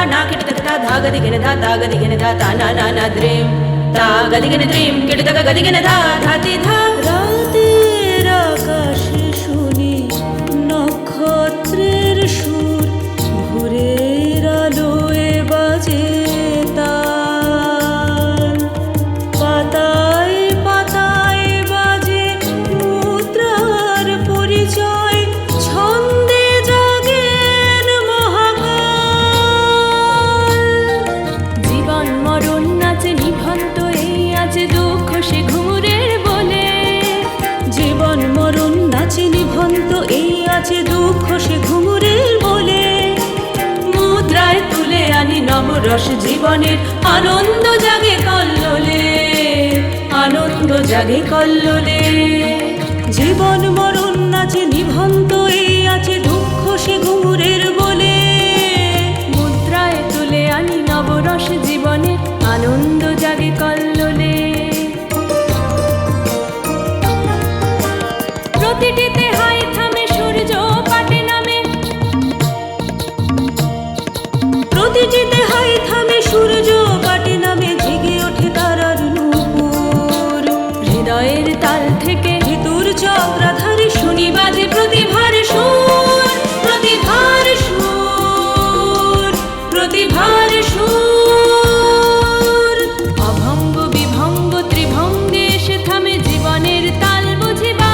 na kitaka dha gadigena dha ta gadigena dha ta na na na dream ta gadigena dream kitaka gadigena dha dha ti dha রাতের আকাশে শুনি নক্ষত্রের সুর ভোরের আলোয় বাজে তাল পাতায় পাতায় বাজে মুদ্রার পরিচয় ছন্দে জাগেন মহাকাল জীবন মরণ নাচে নিভন্ত এই আছে দুঃখ সে ঘুমুরের বলে জীবন মরণ নাচে নিভন্ত এই আছে দুঃখ সে ঘুমুরের বলে মুদ্রায় তুলে আনি নবরস জীবনের আনন্দ জাগে কল্লোলে আনন্দ জাগে কল্লোলে জীবন মরণ নাচে নিভন্ত এই আছে দুঃখ সে ঘুমুরের বলে মুদ্রায় তুলে আনি নবরস জীবনের আনন্দ জাগে কল্লোলে প্রতিটিতে হাই থামে সূর্য পাটে নামে প্রতিটিতে হাই থামে সূর্য পাটে নামে জেগে ওঠে তারার নূপুর হৃদয়ের তাল থেকে ভিতর চক্রাধারে শুনি বাজে প্রতিভার সুর প্রতিভার সুর প্রতিভার সুর অভঙ্গ বিভঙ্গ ত্রিভঙ্গে এসে থামে জীবনের তাল বুঝিবা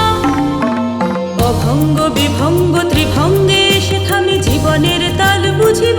অভঙ্গ বিভঙ্গ ত্রিভঙ্গে এসে থামে জীবনের তাল বুঝিবা